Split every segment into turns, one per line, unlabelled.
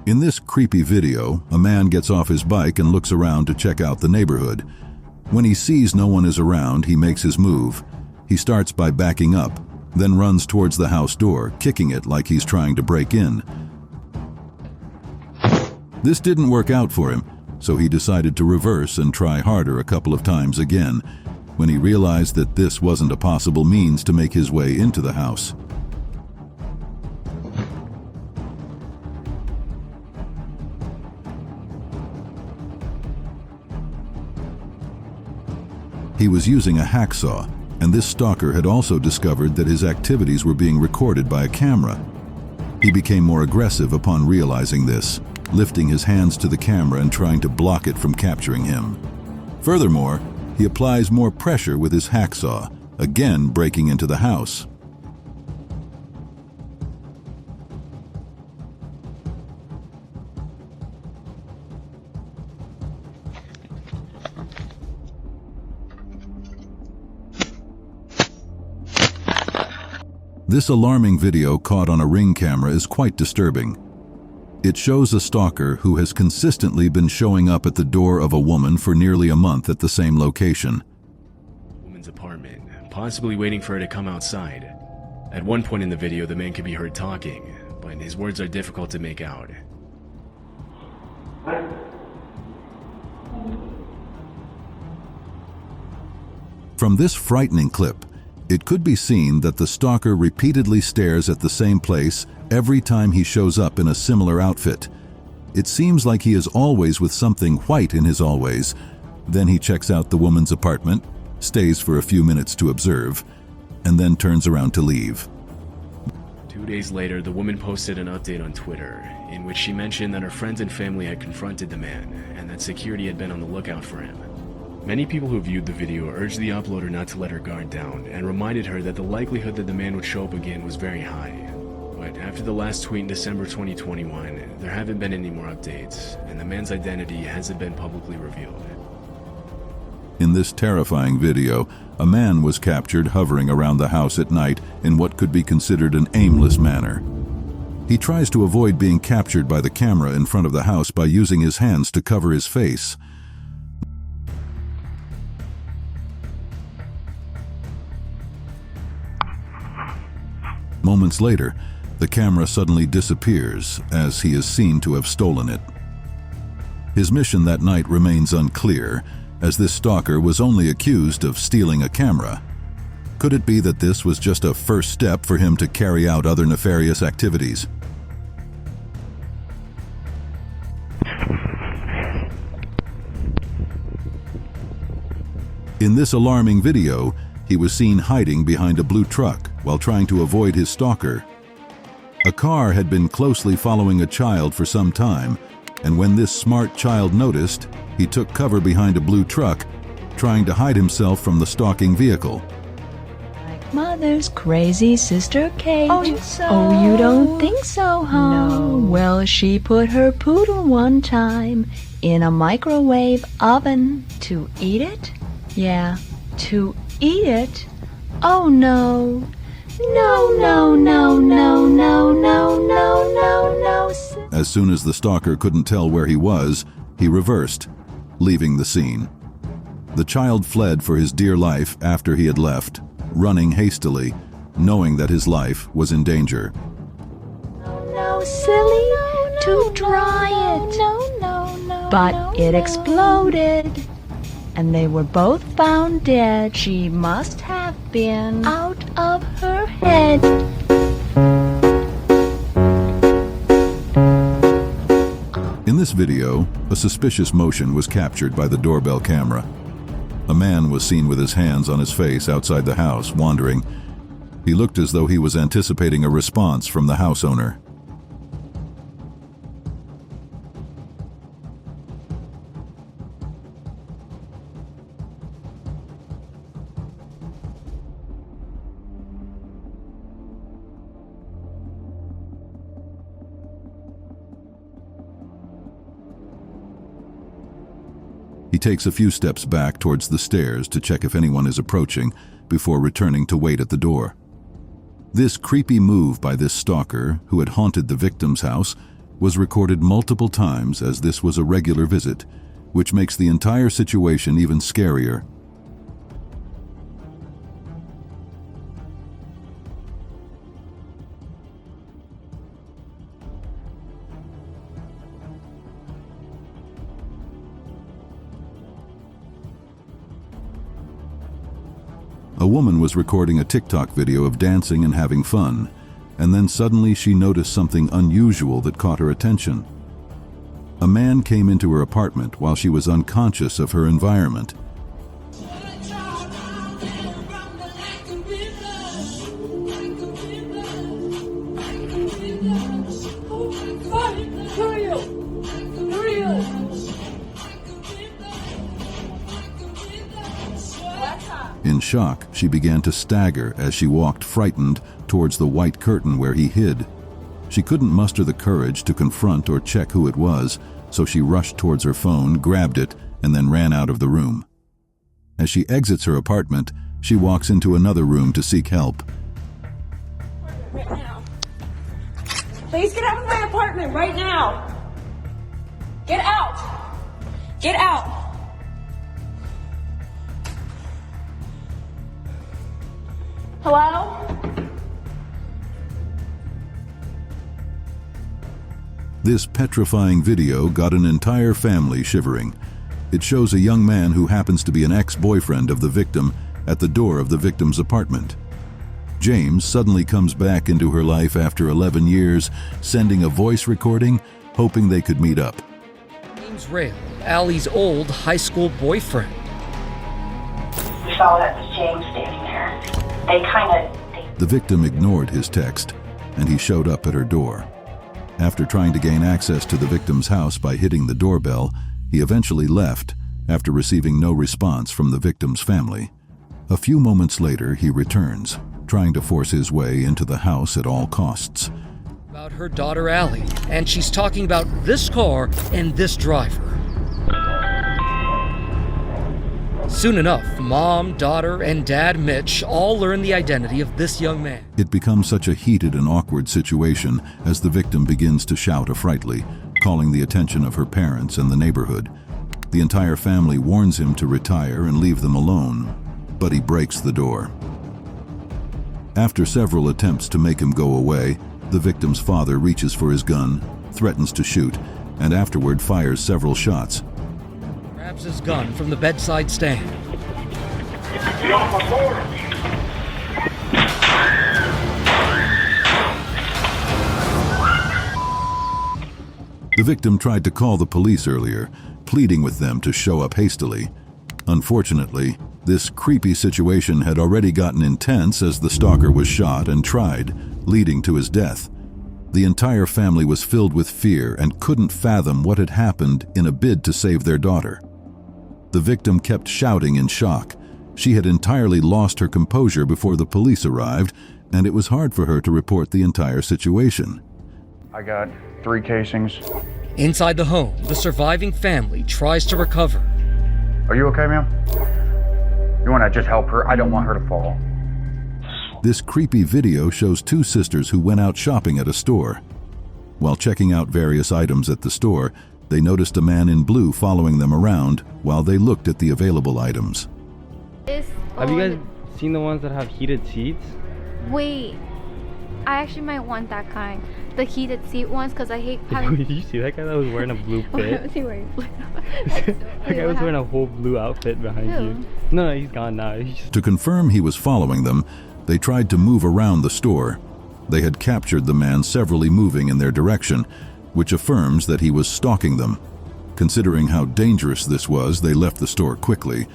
In this creepy video, a man gets off his bike and looks around to check out the neighborhood. When he sees no one is around, he makes his move. He starts by backing up, then runs towards the house door, kicking it like he's trying to break in. This didn't work out for him, so he decided to reverse and try harder a couple of times again, when he realized that this wasn't a possible means to make his way into the house. He was using a hacksaw, and this stalker had also discovered that his activities were being recorded by a camera. He became more aggressive upon realizing this, lifting his hands to the camera and trying to block it from capturing him. Furthermore, he applies more pressure with his hacksaw, again breaking into the house. This alarming video caught on a Ring camera is quite disturbing. It shows a stalker who has consistently been showing up at the door of a woman for nearly a month at the same location.
Woman's apartment, possibly waiting for her to come outside. At one point in the video, the man can be heard talking, but his words are difficult to make out.
From this frightening clip, it could be seen that the stalker repeatedly stares at the same place every time he shows up in a similar outfit. It seems like he is always with something white in his always. Then he checks out the woman's apartment, stays for a few minutes to observe, and then turns around to leave.
2 days later, the woman posted an update on Twitter, in which she mentioned that her friends and family had confronted the man, and that security had been on the lookout for him. Many people who viewed the video urged the uploader not to let her guard down, and reminded her that the likelihood that the man would show up again was very high. But after the last tweet in December 2021, there haven't been any more updates, and the man's identity hasn't been publicly revealed.
In this terrifying video, a man was captured hovering around the house at night in what could be considered an aimless manner. He tries to avoid being captured by the camera in front of the house by using his hands to cover his face. Moments later, the camera suddenly disappears as he is seen to have stolen it. His mission that night remains unclear, as this stalker was only accused of stealing a camera. Could it be that this was just a first step for him to carry out other nefarious activities? In this alarming video, he was seen hiding behind a blue truck while trying to avoid his stalker. A car had been closely following a child for some time, and when this smart child noticed, he took cover behind a blue truck, trying to hide himself from the stalking vehicle.
Like mother's crazy sister Kate.
Oh,
you don't think so, huh?
No.
Well, she put her poodle one time in a microwave oven to eat it. Yeah, to eat it? Oh no. No, no, no, no, no, no, no, no, no.
As soon as the stalker couldn't tell where he was, he reversed, leaving the scene. The child fled for his dear life after he had left, running hastily, knowing that his life was in danger.
No, silly, to dry it.
No.
But it exploded. And they were both found dead. She must have been out of her head.
In this video, a suspicious motion was captured by the doorbell camera. A man was seen with his hands on his face outside the house, wandering. He looked as though he was anticipating a response from the house owner. He takes a few steps back towards the stairs to check if anyone is approaching before returning to wait at the door. This creepy move by this stalker, who had haunted the victim's house, was recorded multiple times, as this was a regular visit, which makes the entire situation even scarier. A woman was recording a TikTok video of dancing and having fun, and then suddenly she noticed something unusual that caught her attention. A man came into her apartment while she was unconscious of her environment. In shock, she began to stagger as she walked frightened towards the white curtain where he hid. She couldn't muster the courage to confront or check who it was, so she rushed towards her phone, grabbed it, and then ran out of the room. As she exits her apartment, she walks into another room to seek help.
Right now. Please get out of my apartment right now. Get out. Get out. Hello?
This petrifying video got an entire family shivering. It shows a young man who happens to be an ex-boyfriend of the victim at the door of the victim's apartment. James suddenly comes back into her life after 11 years, sending a voice recording, hoping they could meet up.
James Rail, Allie's old high school boyfriend.
We saw that was James standing there.
The victim ignored his text, and he showed up at her door. After trying to gain access to the victim's house by hitting the doorbell, he eventually left after receiving no response from the victim's family. A few moments later, he returns, trying to force his way into the house at all costs.
About her daughter Allie, and she's talking about this car and this driver. Soon enough, Mom, daughter, and Dad Mitch all learn the identity of this young man.
It becomes such a heated and awkward situation as the victim begins to shout affrightedly, calling the attention of her parents and the neighborhood. The entire family warns him to retire and leave them alone, but he breaks the door. After several attempts to make him go away, the victim's father reaches for his gun, threatens to shoot, and afterward fires several shots.
Grabs his gun from the bedside stand.
The victim tried to call the police earlier, pleading with them to show up hastily. Unfortunately, this creepy situation had already gotten intense as the stalker was shot and tried, leading to his death. The entire family was filled with fear and couldn't fathom what had happened in a bid to save their daughter. The victim kept shouting in shock. She had entirely lost her composure before the police arrived, and it was hard for her to report the entire situation.
I got 3 casings.
Inside the home, the surviving family tries to recover.
Are you okay, ma'am? You want to just help her? I don't want her to fall.
This creepy video shows 2 sisters who went out shopping at a store. While checking out various items at the store, they noticed a man in blue following them around while they looked at the available items.
Have you guys seen the ones that have heated seats?
Wait, I actually might want that kind. The heated seat ones, because I hate having...
Did you see that guy that was wearing a blue fit?
Was he wearing blue?
That guy was wearing a whole blue outfit behind
Who?
you. No, he's gone now.
To confirm he was following them, they tried to move around the store. They had captured the man severally moving in their direction, which affirms that he was stalking them. Considering how dangerous this was, they left the store quickly.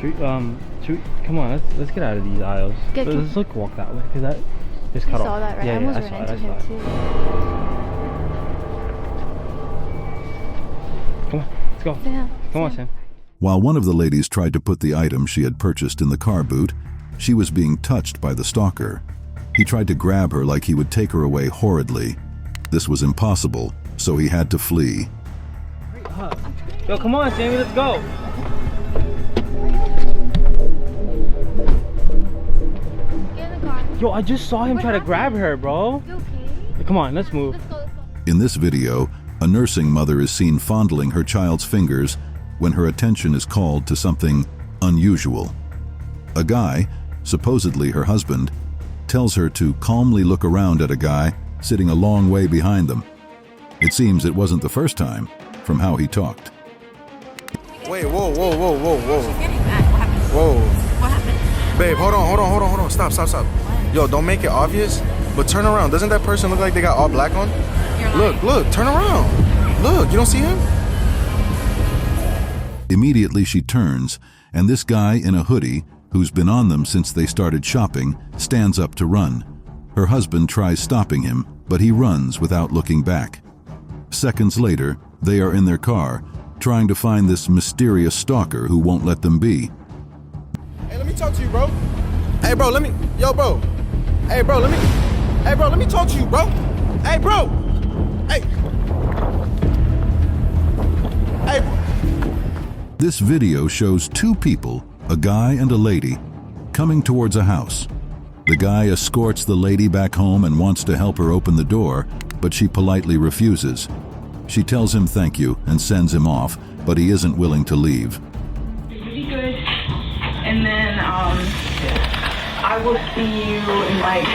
Come on, let's get out of these aisles. Let's walk that way, because that is cut off.
You saw that, right?
Yeah,
I almost
I
ran
saw
into
it.
him too.
Come on, let's go.
Sam,
Come on, Sam.
While one of the ladies tried to put the item she had purchased in the car boot, she was being touched by the stalker. He tried to grab her like he would take her away horridly. This was impossible, so he had to flee.
Yo, come on, Sammy, let's go.
Get in the car.
Yo, I just saw him
What
try to
happened?
grab her, bro.
You okay?
Come on, let's move.
Let's go, let's go.
In this video, a nursing mother is seen fondling her child's fingers when her attention is called to something unusual. A guy, supposedly her husband, tells her to calmly look around at a guy sitting a long way behind them. It seems it wasn't the first time, from how he talked.
Wait, whoa.
She's getting mad. What happened?
Whoa.
What happened?
Babe, hold on. Stop. Yo, don't make it obvious, but turn around. Doesn't that person look like they got all black on?
You're lying.
Look, turn around. Look, you don't see him?
Immediately she turns, and this guy in a hoodie, who's been on them since they started shopping, stands up to run. Her husband tries stopping him, but he runs without looking back. Seconds later, they are in their car, trying to find this mysterious stalker who won't let them be.
Hey, let me talk to you, bro. Hey, bro, let me talk to you, bro. Hey, bro. Hey.
This video shows two people, a guy and a lady, coming towards a house. The guy escorts the lady back home and wants to help her open the door, but she politely refuses. She tells him thank you and sends him off, but he isn't willing to leave.
Be good. And then, I will see you in like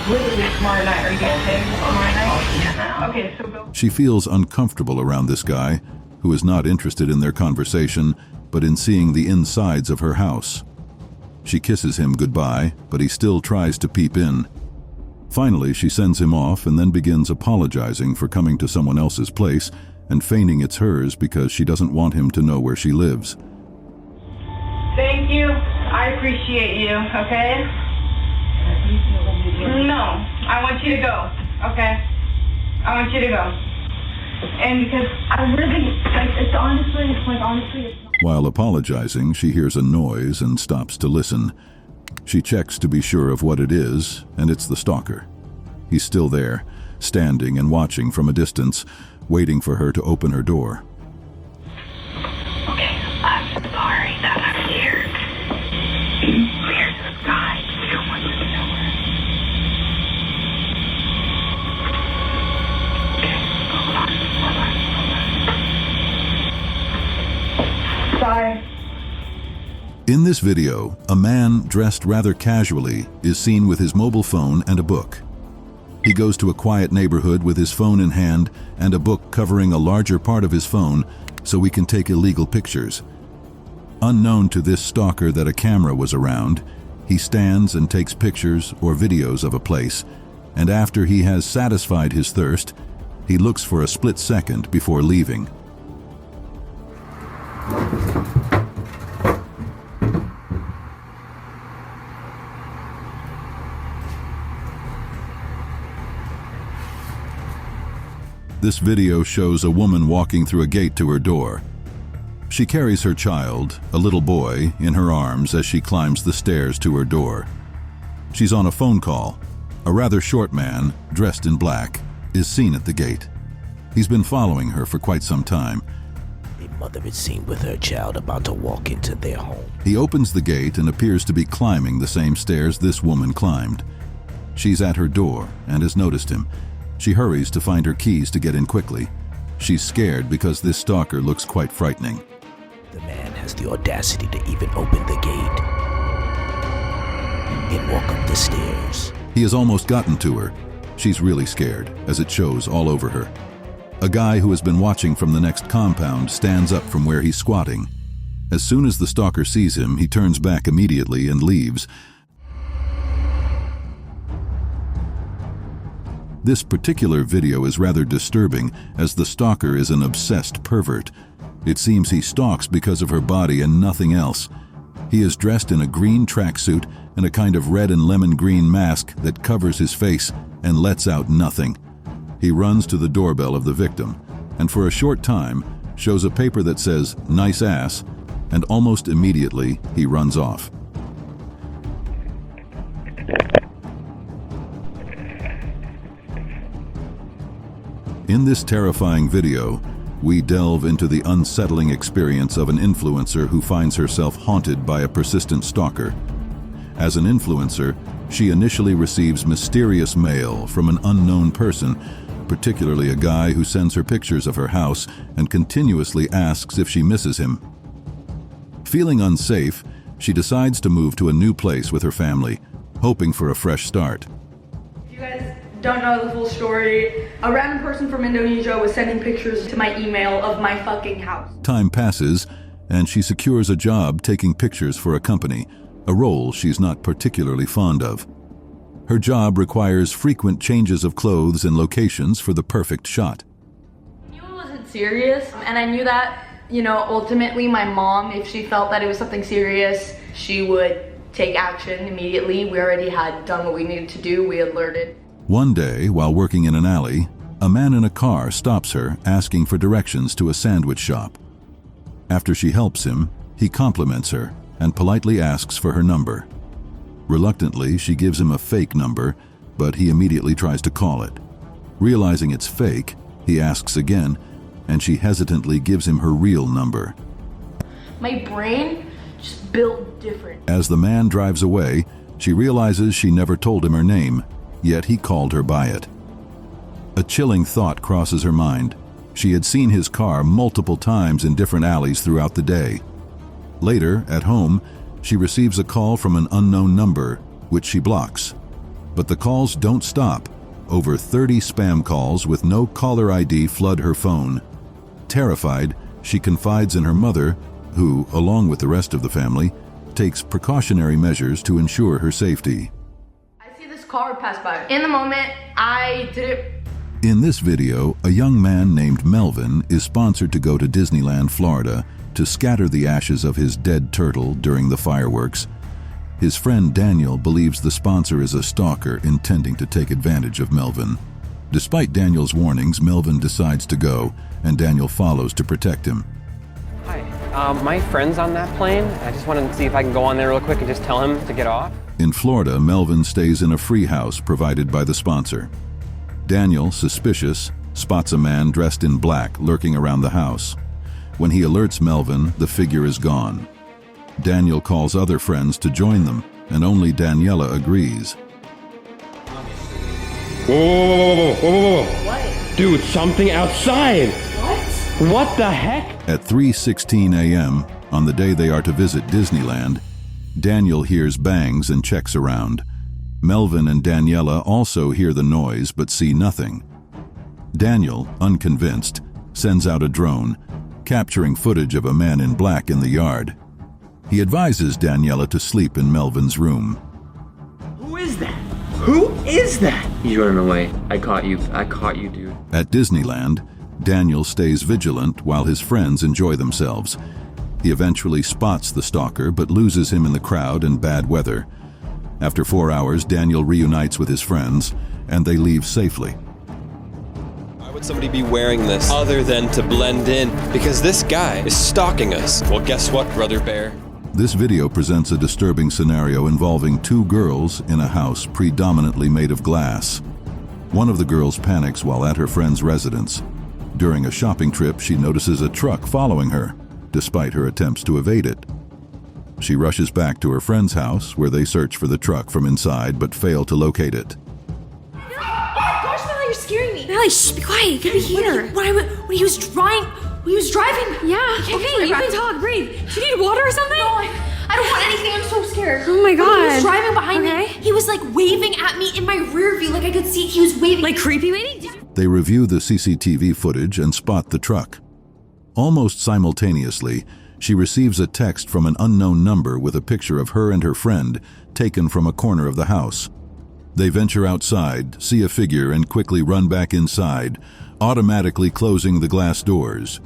literally tomorrow night. Are you okay tomorrow night? Okay, so go.
She feels uncomfortable around this guy, who is not interested in their conversation, but in seeing the insides of her house. She kisses him goodbye, but he still tries to peep in. Finally, she sends him off and then begins apologizing for coming to someone else's place and feigning it's hers because she doesn't want him to know where she lives.
Thank you. I appreciate you, okay? No, I want you to go, okay? I want you to go. And because I really, it's honestly.
While apologizing, she hears a noise and stops to listen. She checks to be sure of what it is, and it's the stalker. He's still there, standing and watching from a distance, waiting for her to open her door.
Okay, I'm sorry that I'm here. There's this guy. We don't want you to know her. Okay, hold on. Sorry.
In this video, a man dressed rather casually is seen with his mobile phone and a book. He goes to a quiet neighborhood with his phone in hand and a book covering a larger part of his phone so he can take illegal pictures. Unknown to this stalker that a camera was around, he stands and takes pictures or videos of a place, and after he has satisfied his thirst, he looks for a split second before leaving. This video shows a woman walking through a gate to her door. She carries her child, a little boy, in her arms as she climbs the stairs to her door. She's on a phone call. A rather short man, dressed in black, is seen at the gate. He's been following her for quite some time.
A mother is seen with her child about to walk into their home.
He opens the gate and appears to be climbing the same stairs this woman climbed. She's at her door and has noticed him. She hurries to find her keys to get in quickly. She's scared because this stalker looks quite frightening.
The man has the audacity to even open the gate and walk up the stairs.
He has almost gotten to her. She's really scared, as it shows all over her. A guy who has been watching from the next compound stands up from where he's squatting. As soon as the stalker sees him, he turns back immediately and leaves. This particular video is rather disturbing, as the stalker is an obsessed pervert. It seems he stalks because of her body and nothing else. He is dressed in a green tracksuit and a kind of red and lemon green mask that covers his face and lets out nothing. He runs to the doorbell of the victim, and for a short time shows a paper that says, "Nice ass," and almost immediately he runs off. In this terrifying video, we delve into the unsettling experience of an influencer who finds herself haunted by a persistent stalker. As an influencer, she initially receives mysterious mail from an unknown person, particularly a guy who sends her pictures of her house and continuously asks if she misses him. Feeling unsafe, she decides to move to a new place with her family, hoping for a fresh start.
If you guys don't know the full story, a random person from Indonesia was sending pictures to my email of my fucking house.
Time passes, and she secures a job taking pictures for a company, a role she's not particularly fond of. Her job requires frequent changes of clothes and locations for the perfect shot.
I knew it wasn't serious, and I knew that, ultimately my mom, if she felt that it was something serious, she would take action immediately. We already had done what we needed to do. We alerted.
One day, while working in an alley, a man in a car stops her, asking for directions to a sandwich shop. After she helps him, he compliments her and politely asks for her number. Reluctantly, she gives him a fake number, but he immediately tries to call it. Realizing it's fake, he asks again, and she hesitantly gives him her real number.
My brain just built different.
As the man drives away, she realizes she never told him her name, yet he called her by it. A chilling thought crosses her mind. She had seen his car multiple times in different alleys throughout the day. Later, at home, she receives a call from an unknown number, which she blocks. But the calls don't stop. Over 30 spam calls with no caller ID flood her phone. Terrified, she confides in her mother, who, along with the rest of the family, takes precautionary measures to ensure her safety.
I see this car pass by. In the moment, I didn't.
In this video, a young man named Melvin is sponsored to go to Disneyland, Florida, to scatter the ashes of his dead turtle during the fireworks. His friend Daniel believes the sponsor is a stalker intending to take advantage of Melvin. Despite Daniel's warnings, Melvin decides to go, and Daniel follows to protect him.
Hi, my friend's on that plane. I just want to see if I can go on there real quick and just tell him to get off.
In Florida, Melvin stays in a free house provided by the sponsor. Daniel, suspicious, spots a man dressed in black lurking around the house. When he alerts Melvin, the figure is gone. Daniel calls other friends to join them, and only Daniela agrees.
Whoa.
What?
Dude, something outside!
What?
What the heck?
At 3:16 a.m., on the day they are to visit Disneyland, Daniel hears bangs and checks around. Melvin and Daniela also hear the noise but see nothing. Daniel, unconvinced, sends out a drone, capturing footage of a man in black in the yard. He advises Daniela to sleep in Melvin's room.
Who is that? Who is that?
He's running away. I caught you, dude.
At Disneyland, Daniel stays vigilant while his friends enjoy themselves. He eventually spots the stalker but loses him in the crowd and bad weather. After 4 hours, Daniel reunites with his friends, and they leave safely.
Why would somebody be wearing this other than to blend in? Because this guy is stalking us. Well, guess what, Brother Bear?
This video presents a disturbing scenario involving 2 girls in a house predominantly made of glass. One of the girls panics while at her friend's residence. During a shopping trip, she notices a truck following her, despite her attempts to evade it. She rushes back to her friend's house, where they search for the truck from inside but fail to locate it.
Gosh, Melly, you're scaring me. Melly, shh, be quiet. You could be here. When he was driving. Yeah. Okay, you can talk. Breathe. Do you need water or something? No, I don't want anything. I'm so scared. Oh my god. When he was driving behind me. He was like waving at me in my rear view, like I could see he was waving. Like creepy waving?
They review the CCTV footage and spot the truck. Almost simultaneously, she receives a text from an unknown number with a picture of her and her friend taken from a corner of the house. They venture outside, see a figure, and quickly run back inside, automatically closing the glass doors.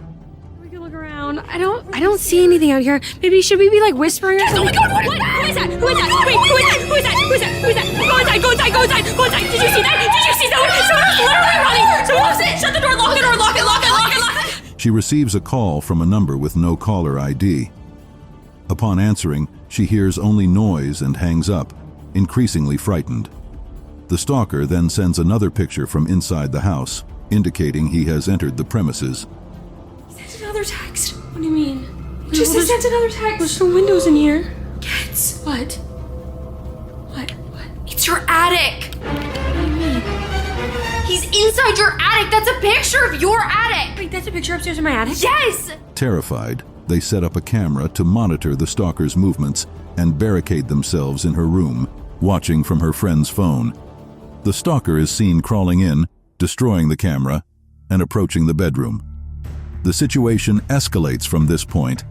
We can look around. I don't see anything out here. Maybe should we be like whispering or something? Oh my god, what? Who is that? Who is that? Wait, who is that? Who is that? Who is that? Who is that? Go inside, go inside, go inside, go inside. Did you see that? Did you see that? Someone's literally running. Someone shut the door, lock the door, lock it, lock it, lock it, lock it.
She receives a call from a number with no caller ID. Upon answering, she hears only noise and hangs up, increasingly frightened. The stalker then sends another picture from inside the house, indicating he has entered the premises.
He sent another text. What do you mean? Just sent another text. There's no windows in here. Kids. What? It's your attic. What do you mean? He's inside your attic. That's a picture of your attic.
Wait, that's a picture upstairs in my attic?
Yes!
Terrified, they set up a camera to monitor the stalker's movements and barricade themselves in her room, watching from her friend's phone. The stalker is seen crawling in, destroying the camera, and approaching the bedroom. The situation escalates from this point.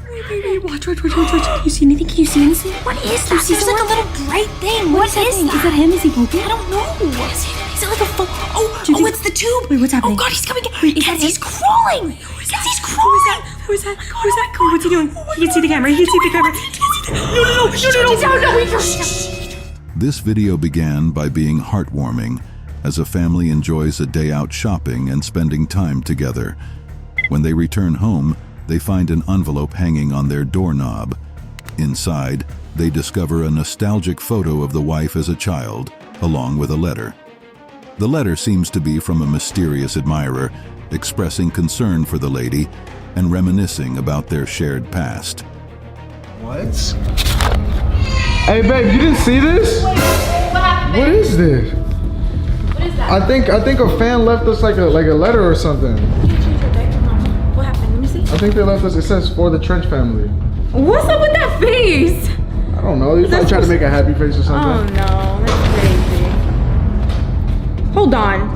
Wait, watch. You see anything? Can you see anything?
What is that? There's like a little bright thing. What is that?
Is that him? Is he poking?
I don't know. Is it like a phone? Oh, it's the tube.
Wait, what's happening?
Oh God, he's coming.
Wait,
He's crawling. He's crawling.
Who is that? What's he doing? He can see the camera. No.
This video began by being heartwarming, as a family enjoys a day out shopping and spending time together. When they return home, they find an envelope hanging on their doorknob. Inside, they discover a nostalgic photo of the wife as a child, along with a letter. The letter seems to be from a mysterious admirer, expressing concern for the lady and reminiscing about their shared past.
What? Hey babe, you didn't see this?
What happened?
What is this?
What is that?
I think a fan left us like a letter or something.
What happened? Let me see.
I think they left us, it says for the Trench family.
What's up with that face?
I don't know, they probably try to make a happy face or
Oh
something.
no, that's crazy. Hold on.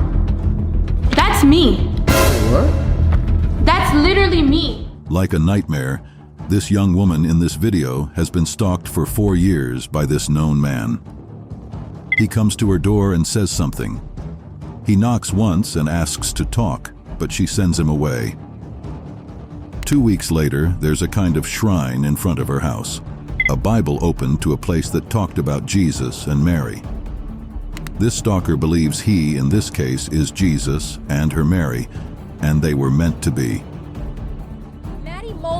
That's me.
Wait, what?
That's literally me.
Like a nightmare, this young woman in this video has been stalked for 4 years by this known man. He comes to her door and says something. He knocks once and asks to talk, but she sends him away. 2 weeks later, there's a kind of shrine in front of her house, a Bible open to a place that talked about Jesus and Mary. This stalker believes he, in this case, is Jesus and her Mary, and they were meant to be.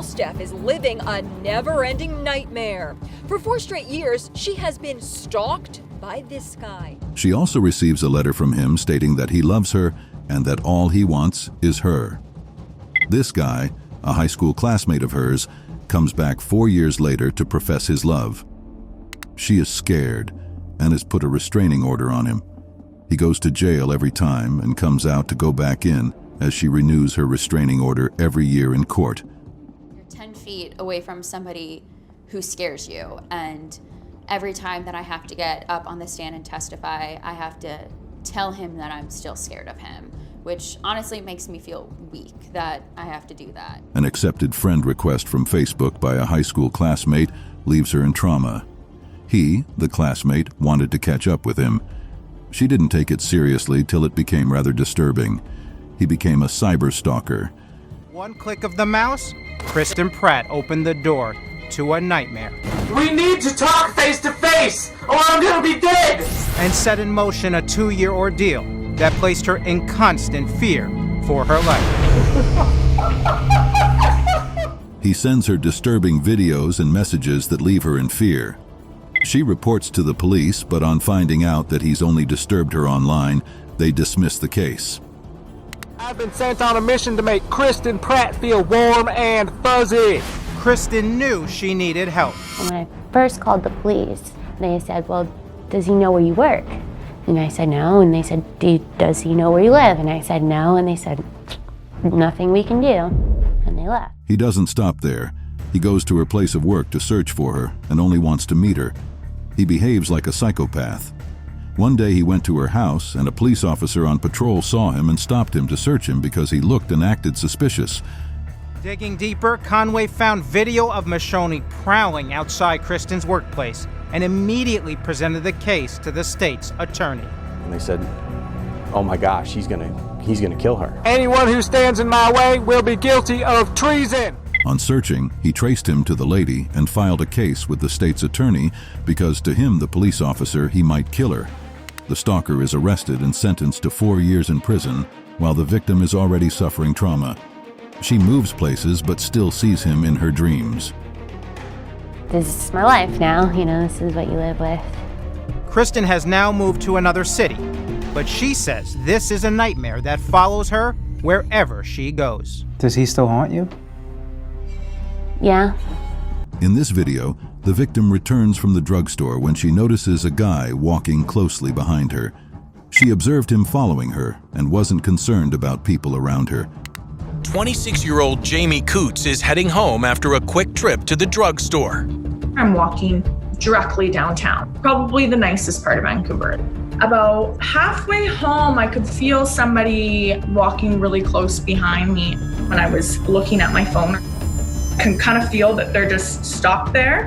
Steph is living a never-ending nightmare. For 4 straight years, she has been stalked by this guy.
She also receives a letter from him stating that he loves her and that all he wants is her. This guy, a high school classmate of hers, comes back 4 years later to profess his love. She is scared and has put a restraining order on him. He goes to jail every time and comes out to go back in as she renews her restraining order every year in court.
10 feet away from somebody who scares you, and every time that I have to get up on the stand and testify, I have to tell him that I'm still scared of him, which honestly makes me feel weak that I have to do that.
An accepted friend request from Facebook by a high school classmate leaves her in trauma. He, the classmate, wanted to catch up with him. She didn't take it seriously till it became rather disturbing. He became a cyberstalker.
One click of the mouse, Kristen Pratt opened the door to a nightmare.
We need to talk face to face, or I'm gonna be dead!
And set in motion a 2-year ordeal that placed her in constant fear for her life.
He sends her disturbing videos and messages that leave her in fear. She reports to the police, but on finding out that he's only disturbed her online, they dismiss the case.
I've been sent on a mission to make Kristen Pratt feel warm and fuzzy.
Kristen knew she needed help.
When I first called the police, they said, well, does he know where you work? And I said, no. And they said, does he know where you live? And I said, no. And they said, nothing we can do. And they left.
He doesn't stop there. He goes to her place of work to search for her and only wants to meet her. He behaves like a psychopath. One day he went to her house and a police officer on patrol saw him and stopped him to search him because he looked and acted suspicious.
Digging deeper, Conway found video of Mashoni prowling outside Kristen's workplace and immediately presented the case to the state's attorney.
And they said, oh my gosh, he's gonna kill her.
Anyone who stands in my way will be guilty of treason.
On searching, he traced him to the lady and filed a case with the state's attorney because to him, the police officer, he might kill her. The stalker is arrested and sentenced to 4 years in prison, while the victim is already suffering trauma. She moves places but still sees him in her dreams.
This is my life now, this is what you live with.
Kristen has now moved to another city, but she says this is a nightmare that follows her wherever she goes.
Does he still haunt you?
Yeah.
In this video, the victim returns from the drugstore when she notices a guy walking closely behind her. She observed him following her and wasn't concerned about people around her.
26-year-old Jamie Coots is heading home after a quick trip to the drugstore.
I'm walking directly downtown, probably the nicest part of Vancouver. About halfway home, I could feel somebody walking really close behind me. When I was looking at my phone, I can kind of feel that they're just stopped there.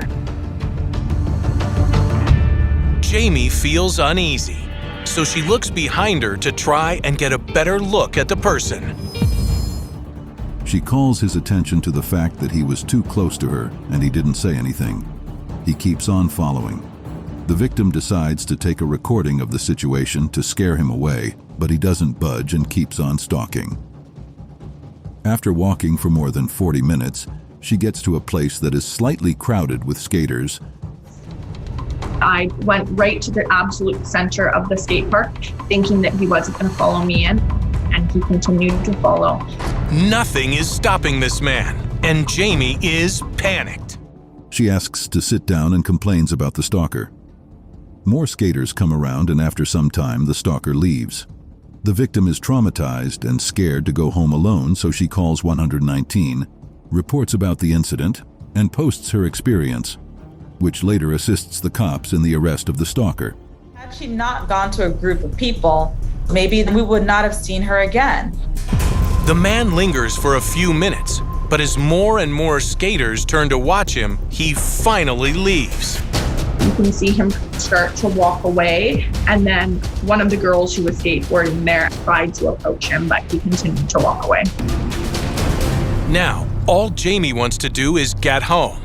Jamie feels uneasy, so she looks behind her to try and get a better look at the person.
She calls his attention to the fact that he was too close to her and he didn't say anything. He keeps on following. The victim decides to take a recording of the situation to scare him away, but he doesn't budge and keeps on stalking. After walking for more than 40 minutes, she gets to a place that is slightly crowded with skaters.
I went right to the absolute center of the skate park, thinking that he wasn't going to follow me in, and he continued to follow.
Nothing is stopping this man, and Jamie is panicked.
She asks to sit down and complains about the stalker. More skaters come around, and after some time, the stalker leaves. The victim is traumatized and scared to go home alone, so she calls 119, reports about the incident, and posts her experience, which later assists the cops in the arrest of the stalker.
Had she not gone to a group of people, maybe we would not have seen her again.
The man lingers for a few minutes, but as more and more skaters turn to watch him, he finally leaves.
You can see him start to walk away, and then one of the girls who was skateboarding there tried to approach him, but he continued to walk away.
Now, all Jamie wants to do is get home,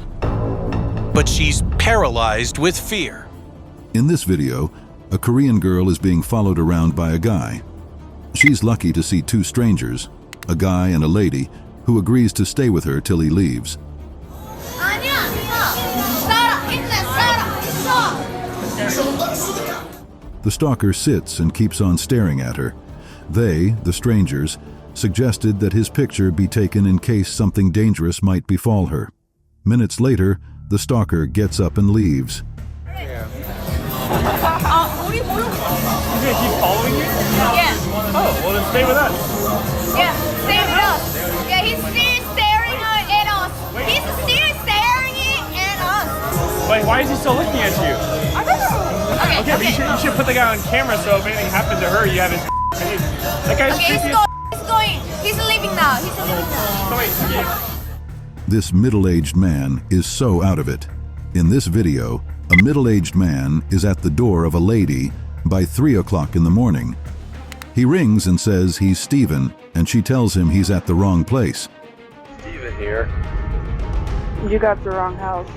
but she's paralyzed with fear.
In this video, a Korean girl is being followed around by a guy. She's lucky to see two strangers, a guy and a lady, who agrees to stay with her till he leaves. The stalker sits and keeps on staring at her. They, the strangers, suggested that his picture be taken in case something dangerous might befall her. Minutes later, the stalker gets up and leaves.
He's gonna keep following you?
Yeah.
Oh, well then stay with us.
Yeah, stay with us. Yeah, he's still staring at us. He's still staring at us.
Wait, why is he still looking at you?
I don't know.
Okay, but you should put the guy on camera so if anything happened to her, you have his face. That guy's creepy.
He's going. He's leaving now. He's leaving now.
This middle-aged man is so out of it. In this video, a middle-aged man is at the door of a lady by 3 o'clock in the morning. He rings and says he's Steven, and she tells him he's at the wrong place.
Steven here.
You got the wrong house.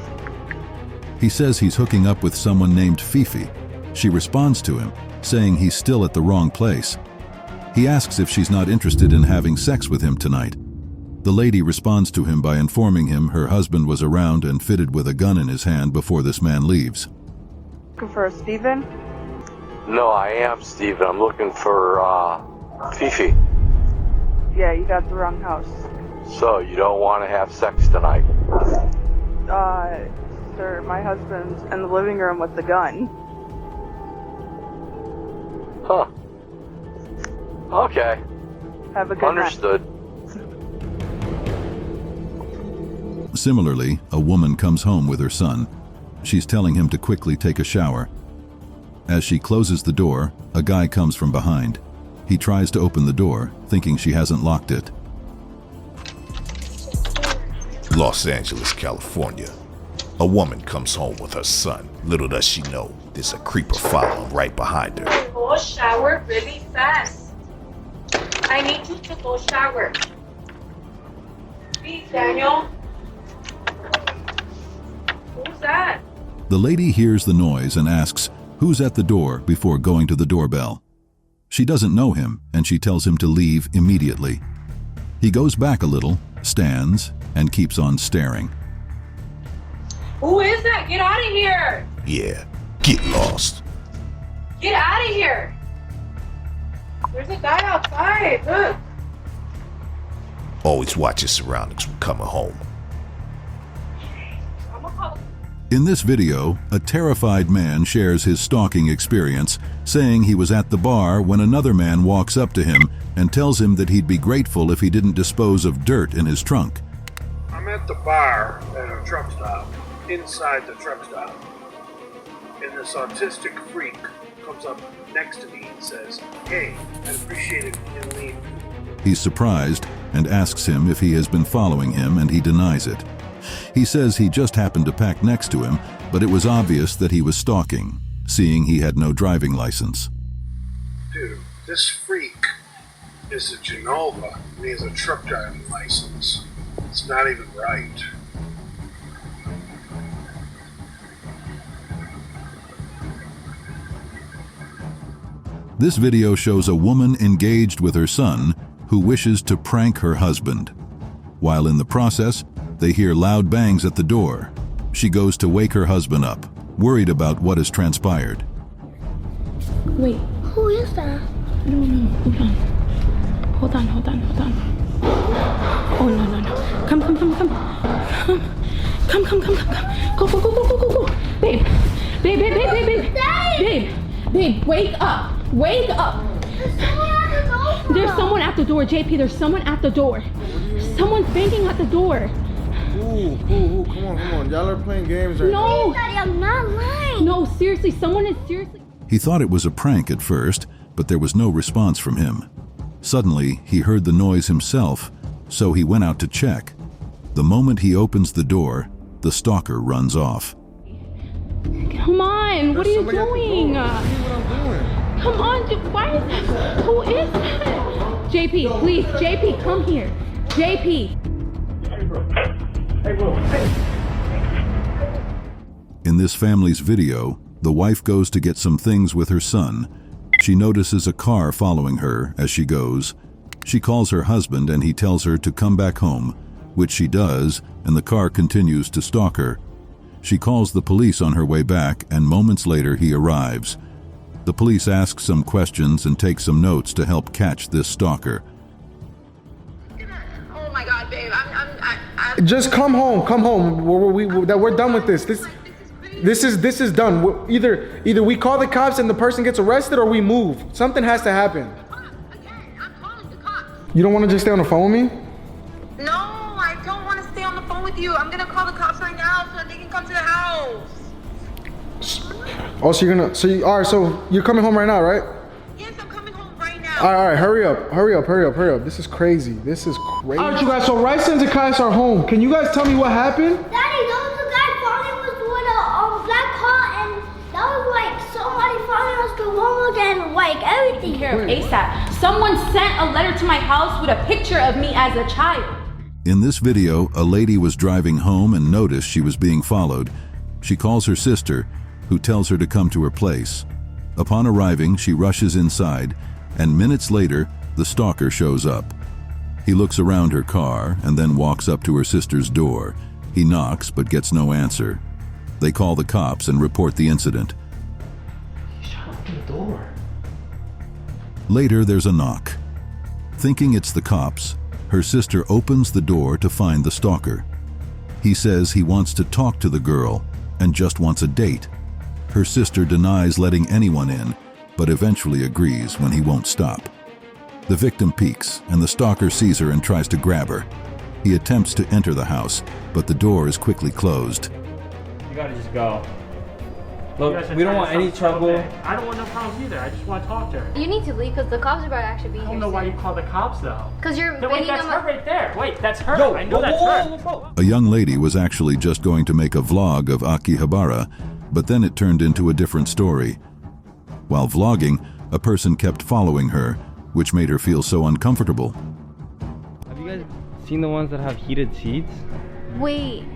He says he's hooking up with someone named Fifi. She responds to him, saying he's still at the wrong place. He asks if she's not interested in having sex with him tonight. The lady responds to him by informing him her husband was around and fitted with a gun in his hand before this man leaves.
Looking for Steven?
No, I am Steven. I'm looking for Fifi.
Yeah, you got the wrong house.
So you don't want to have sex tonight?
Sir, my husband's in the living room with the gun.
Huh. Okay.
Have a good
Understood.
night.
Similarly, a woman comes home with her son. She's telling him to quickly take a shower. As she closes the door, a guy comes from behind. He tries to open the door, thinking she hasn't locked it.
Los Angeles, California. A woman comes home with her son. Little does she know, there's a creeper following right behind her.
Go shower really fast. I need you to go shower. Please, Daniel. Who's that?
The lady hears the noise and asks who's at the door before going to the doorbell. She doesn't know him, and she tells him to leave immediately. He goes back a little, stands, and keeps on staring.
Who is that? Get out of here!
Yeah, get lost.
Get out of here! There's a guy outside. Look.
Always watch your surroundings when coming home.
I'm
In this video, a terrified man shares his stalking experience, saying he was at the bar when another man walks up to him and tells him that he'd be grateful if he didn't dispose of dirt in his trunk.
I'm at the bar at a truck stop, inside the truck stop, and this autistic freak comes up next to me and says, "Hey, I'd appreciate it if you didn't leave."
He's surprised and asks him if he has been following him, and he denies it. He says he just happened to pack next to him, but it was obvious that he was stalking, seeing he had no driving license.
Dude, this freak is a Genova, and he has a truck driving license. It's not even right.
This video shows a woman engaged with her son who wishes to prank her husband. While in the process, they hear loud bangs at the door. She goes to wake her husband up, worried about what has transpired.
Wait. Who is that? I don't know. Hold on. Oh, no. Come. Go. Babe. Babe, wake up. There's someone at the door, JP. There's someone at the door. Someone's banging at the door.
Ooh, come on. Y'all are playing games right now.
No, Daddy, I'm not lying. No, seriously, someone is seriously.
He thought it was a prank at first, but there was no response from him. Suddenly, he heard the noise himself, so he went out to check. The moment he opens the door, the stalker runs off.
Come on, what are you doing? Come on, why is that? Who is that? JP, please, JP, come here. JP.
In this family's video, the wife goes to get some things with her son. She notices a car following her as she goes. She calls her husband and he tells her to come back home, which she does, and the car continues to stalk her. She calls the police on her way back, and moments later he arrives. The police ask some questions and take some notes to help catch this stalker.
Oh my God, babe,
Just come home. We're done with this. This is done. Either we call the cops and the person gets arrested, or we move. Something has to happen. You don't want to just stay on the phone with me?
No, I don't want to stay on the phone with you. I'm gonna call the cops right now so that they can come to the house.
Oh, all right, so you're coming home right now, right?
Yes, I'm coming home right now.
All right, hurry up. This is crazy. All right, you guys, so Rice and Zakai's are home. Can you guys tell me what happened?
Daddy, that was the guy following us with a black car, and that was like somebody following us to home again, like everything.
Here, ASAP. Someone sent a letter to my house with a picture of me as a child.
In this video, a lady was driving home and noticed she was being followed. She calls her sister, who tells her to come to her place. Upon arriving, she rushes inside, and minutes later, the stalker shows up. He looks around her car and then walks up to her sister's door. He knocks but gets no answer. They call the cops and report the incident.
Shut up the door.
Later, there's a knock. Thinking it's the cops, her sister opens the door to find the stalker. He says he wants to talk to the girl and just wants a date. Her sister denies letting anyone in, but eventually agrees when he won't stop. The victim peeks, and the stalker sees her and tries to grab her. He attempts to enter the house, but the door is quickly closed.
You gotta just go. Look, we don't want any trouble.
I don't want no problems either. I just want to talk to her.
You need to leave because the cops are about to actually be here.
I don't know why you call the cops though.
Because you're
no, wait, that's her right there. Wait, that's her.
Yo,
I know that's her.
A young lady was actually just going to make a vlog of Akihabara, but then it turned into a different story. While vlogging, a person kept following her, which made her feel so uncomfortable.
Have you guys seen the ones that have heated seats?
Wait,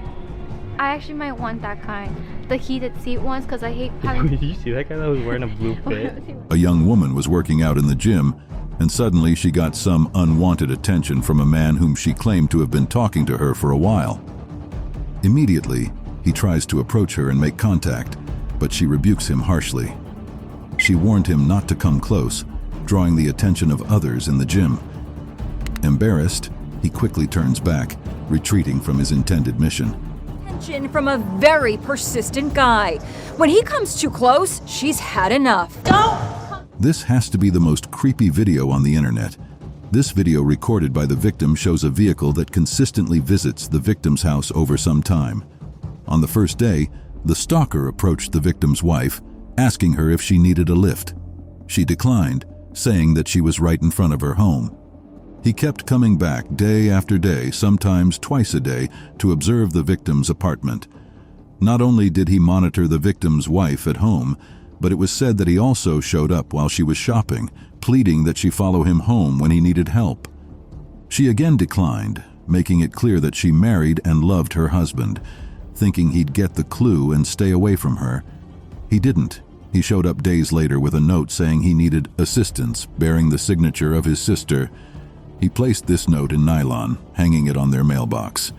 I actually might want that kind. The heated seat ones, because I hate having...
Did you see that guy that was wearing a blue fit?
A young woman was working out in the gym, and suddenly she got some unwanted attention from a man whom she claimed to have been talking to her for a while. Immediately, he tries to approach her and make contact, but she rebukes him harshly. She warned him not to come close, drawing the attention of others in the gym. Embarrassed, he quickly turns back, retreating from his intended mission.
attention from a very persistent guy. When he comes too close, she's had enough.
This has to be the most creepy video on the internet. This video recorded by the victim shows a vehicle that consistently visits the victim's house over some time. On the first day, the stalker approached the victim's wife, asking her if she needed a lift. She declined, saying that she was right in front of her home. He kept coming back day after day, sometimes twice a day, to observe the victim's apartment. Not only did he monitor the victim's wife at home, but it was said that he also showed up while she was shopping, pleading that she follow him home when he needed help. She again declined, making it clear that she married and loved her husband, thinking he'd get the clue and stay away from her. He didn't. He showed up days later with a note saying he needed assistance, bearing the signature of his sister. He placed this note in nylon, hanging it on their mailbox.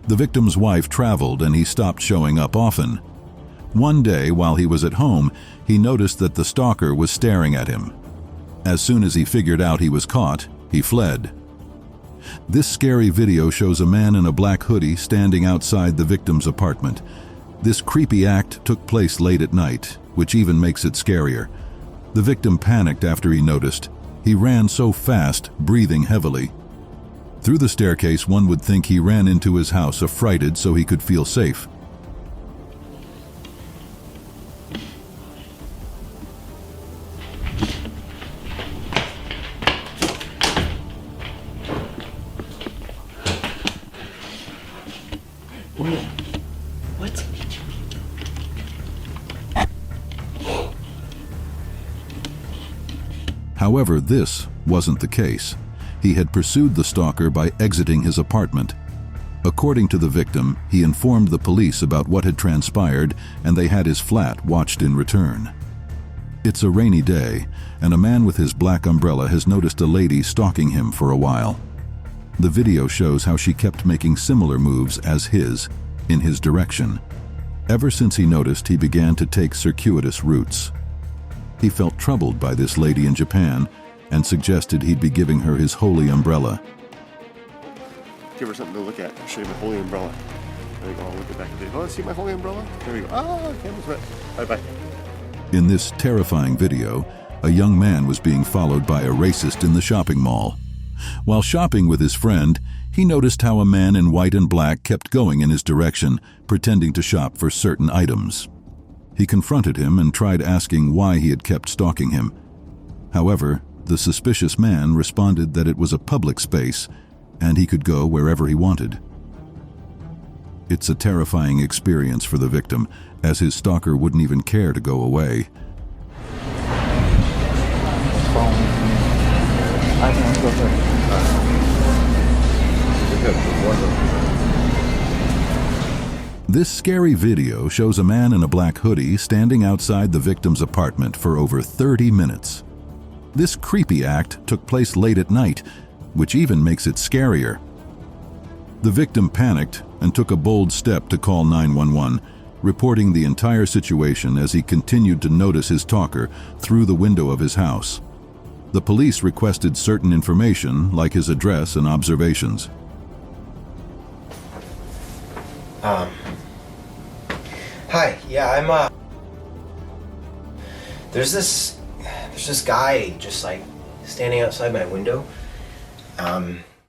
The victim's wife traveled and he stopped showing up often. One day, while he was at home, he noticed that the stalker was staring at him. As soon as he figured out he was caught, he fled. This scary video shows a man in a black hoodie standing outside the victim's apartment. This creepy act took place late at night, which even makes it scarier. The victim panicked after he noticed. He ran so fast, breathing heavily. Through the staircase, one would think he ran into his house affrighted so he could feel safe.
What?
However, this wasn't the case. He had pursued the stalker by exiting his apartment. According to the victim, he informed the police about what had transpired, and they had his flat watched in return. It's a rainy day, and a man with his black umbrella has noticed a lady stalking him for a while. The video shows how she kept making similar moves as his, in his direction. Ever since he noticed, he began to take circuitous routes. He felt troubled by this lady in Japan and suggested he'd be giving her his holy umbrella.
Give her something to look at. I'll show you my holy umbrella. There you go. I'll look at back and say, oh, see my holy umbrella? There we go. Ah, camel's wet. Bye-bye.
In this terrifying video, a young man was being followed by a racist in the shopping mall. While shopping with his friend, he noticed how a man in white and black kept going in his direction, pretending to shop for certain items. He confronted him and tried asking why he had kept stalking him. However, the suspicious man responded that it was a public space and he could go wherever he wanted. It's a terrifying experience for the victim, as his stalker wouldn't even care to go away. This scary video shows a man in a black hoodie standing outside the victim's apartment for over 30 minutes. This creepy act took place late at night, which even makes it scarier. The victim panicked and took a bold step to call 911, reporting the entire situation as he continued to notice his talker through the window of his house. The police requested certain information, like his address and observations.
Hi, yeah, there's this guy just like standing outside my window.